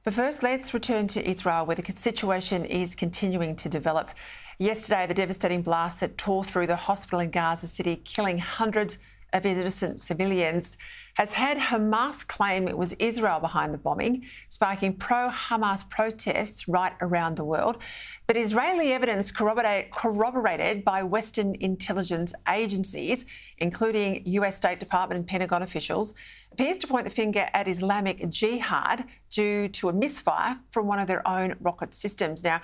But first, let's return to Israel, where the situation is continuing to develop. Yesterday, the devastating blast that tore through the hospital in Gaza City, killing hundreds of innocent civilians, has had Hamas claim it was Israel behind the bombing, sparking pro-Hamas protests right around the world. But Israeli evidence corroborated by Western intelligence agencies, including US State Department and Pentagon officials, appears to point the finger at Islamic Jihad due to a misfire from one of their own rocket systems. Now,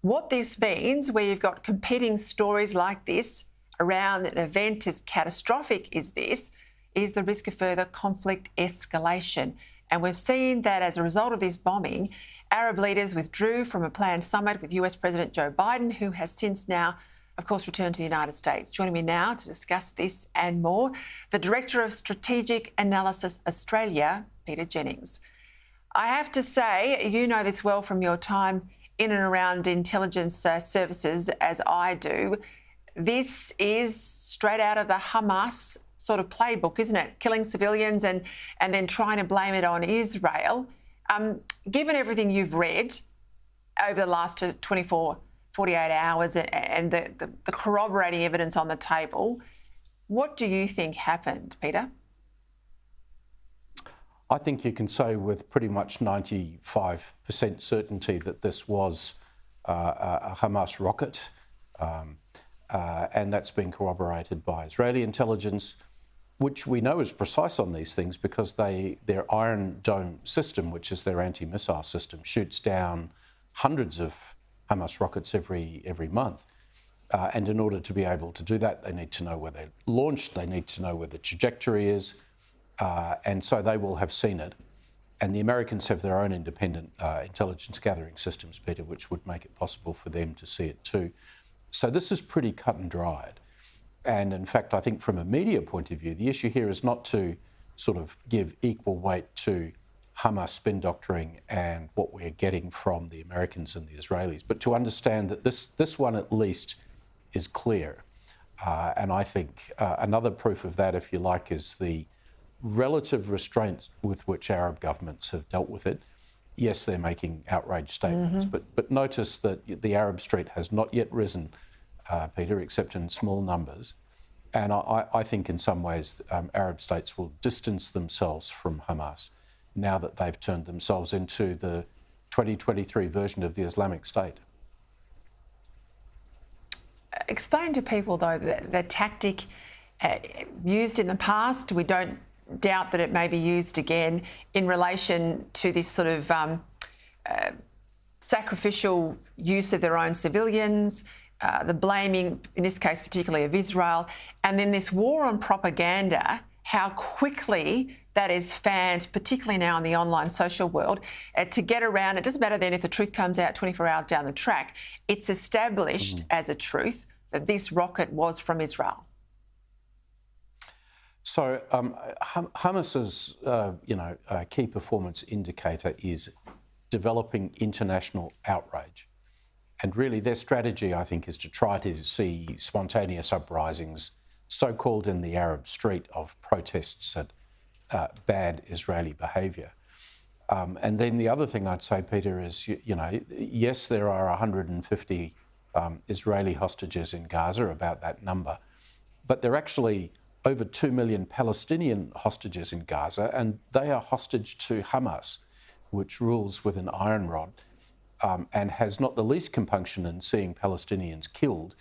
what this means, where you've got competing stories like this around an event as catastrophic as this, is the risk of further conflict escalation. And we've seen that as a result of this bombing, Arab leaders withdrew from a planned summit with US President Joe Biden, who has since now, of course, returned to the United States. Joining me now to discuss this and more, the Director of Strategic Analysis Australia, Peta Jennings. I have to say, you know this well from your time in and around intelligence services, as I do. This is straight out of the Hamas sort of playbook, isn't it? Killing civilians and then trying to blame it on Israel. Given everything you've read over the last 24, 48 hours and the corroborating evidence on the table, what do you think happened, Peter? I think you can say with pretty much 95% certainty that this was a Hamas rocket, and that's been corroborated by Israeli intelligence, which we know is precise on these things because their Iron Dome system, which is their anti-missile system, shoots down hundreds of Hamas rockets every month. And in order to be able to do that, they need to know where they're launched, they need to know where the trajectory is, and so they will have seen it. And the Americans have their own independent intelligence gathering systems, Peter, which would make it possible for them to see it too. So this is pretty cut and dried. And in fact, I think from a media point of view, the issue here is not to sort of give equal weight to Hamas spin doctoring and what we're getting from the Americans and the Israelis, but to understand that this one at least is clear. And I think another proof of that, if you like, is the relative restraints with which Arab governments have dealt with it. Yes, they're making outrage statements, but notice that the Arab street has not yet risen, Peter, except in small numbers. And I think in some ways Arab states will distance themselves from Hamas now that they've turned themselves into the 2023 version of the Islamic State. Explain to people, though, the tactic used in the past. We don't doubt that it may be used again in relation to this sort of sacrificial use of their own civilians, the blaming, in this case particularly, of Israel, and then this war on propaganda, how quickly that is fanned, particularly now in the online social world, to get around. It doesn't matter then if the truth comes out 24 hours down the track. It's established as a truth that this rocket was from Israel. So Hamas's, key performance indicator is developing international outrage. And really their strategy, I think, is to try to see spontaneous uprisings, so-called in the Arab street, of protests at bad Israeli behaviour. And then the other thing I'd say, Peter, is, yes, there are 150 Israeli hostages in Gaza, about that number, but there are actually over 2 million Palestinian hostages in Gaza, and they are hostage to Hamas, which rules with an iron rod and has not the least compunction in seeing Palestinians killed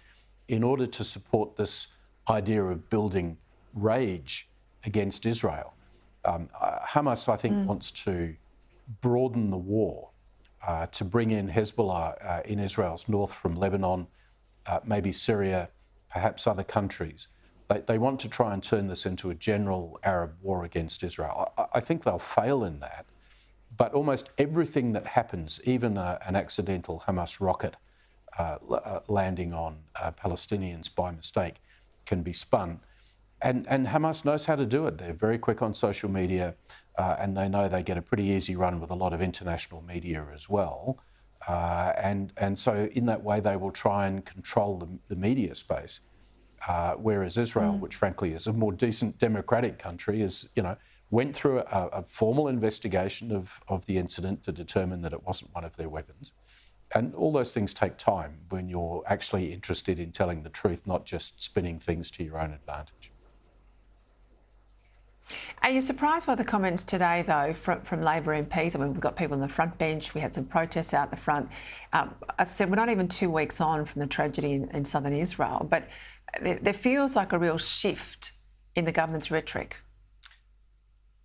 in order to support this idea of building rage against Israel. Hamas, I think, wants to broaden the war, to bring in Hezbollah in Israel's north from Lebanon, maybe Syria, perhaps other countries. They want to try and turn this into a general Arab war against Israel. I think they'll fail in that. But almost everything that happens, even an accidental Hamas rocket landing on Palestinians by mistake, can be spun. And Hamas knows how to do it. They're very quick on social media, and they know they get a pretty easy run with a lot of international media as well. And so in that way, they will try and control the media space. Whereas Israel, which frankly is a more decent democratic country, is, went through a formal investigation of the incident to determine that it wasn't one of their weapons. And all those things take time when you're actually interested in telling the truth, not just spinning things to your own advantage. Are you surprised by the comments today, though, from Labor MPs? I mean, we've got people on the front bench. We had some protests out the front. I said we're not even 2 weeks on from the tragedy in southern Israel, but there feels like a real shift in the government's rhetoric.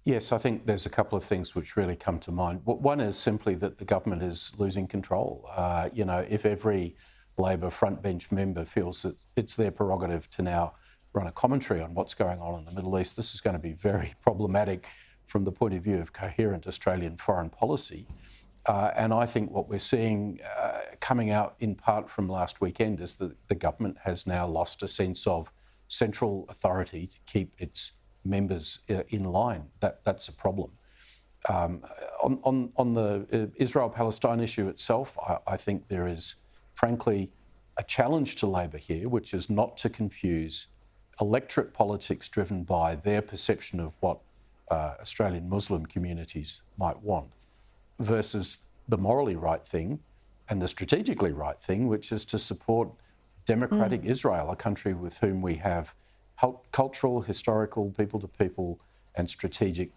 Yes, I think there's a couple of things which really come to mind. One is simply that the government is losing control. If every Labor frontbench member feels that it's their prerogative to now run a commentary on what's going on in the Middle East, this is going to be very problematic from the point of view of coherent Australian foreign policy. And I think what we're seeing coming out in part from last weekend is that the government has now lost a sense of central authority to keep its members in line. That's a problem. On the Israel-Palestine issue itself, I think there is, frankly, a challenge to Labor here, which is not to confuse electorate politics driven by their perception of what Australian Muslim communities might want versus the morally right thing and the strategically right thing, which is to support democratic Israel, a country with whom we have cultural, historical, people-to-people and strategic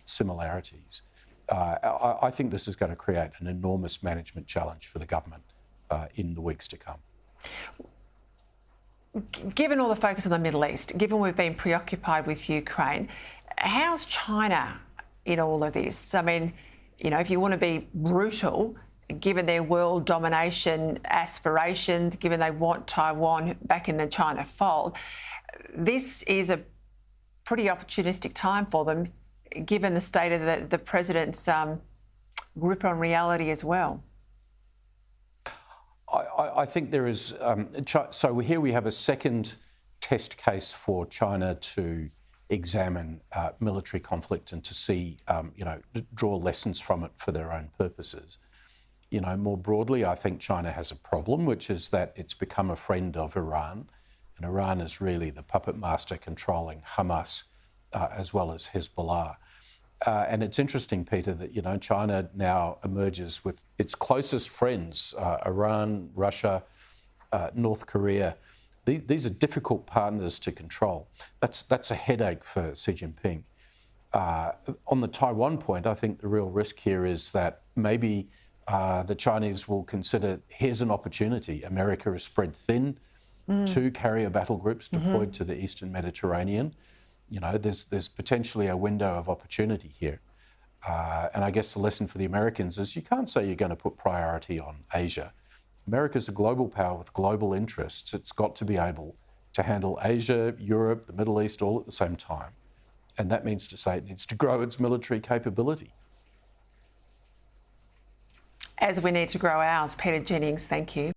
similarities. I think this is going to create an enormous management challenge for the government in the weeks to come. Given all the focus on the Middle East, given we've been preoccupied with Ukraine, how's China in all of this? I mean, if you want to be brutal, given their world domination aspirations, given they want Taiwan back in the China fold, this is a pretty opportunistic time for them, given the state of the president's grip on reality as well. I think there is... so here we have a second test case for China to examine military conflict and to see, draw lessons from it for their own purposes. More broadly, I think China has a problem, which is that it's become a friend of Iran. And Iran is really the puppet master controlling Hamas as well as Hezbollah. And it's interesting, Peter, that, China now emerges with its closest friends, Iran, Russia, North Korea. These are difficult partners to control. That's a headache for Xi Jinping. On the Taiwan point, I think the real risk here is that maybe the Chinese will consider, here's an opportunity. America is spread thin. 2 carrier battle groups deployed to the Eastern Mediterranean. There's potentially a window of opportunity here. And I guess the lesson for the Americans is you can't say you're going to put priority on Asia. America's a global power with global interests. It's got to be able to handle Asia, Europe, the Middle East all at the same time. And that means to say it needs to grow its military capability. As we need to grow ours. Peter Jennings, thank you.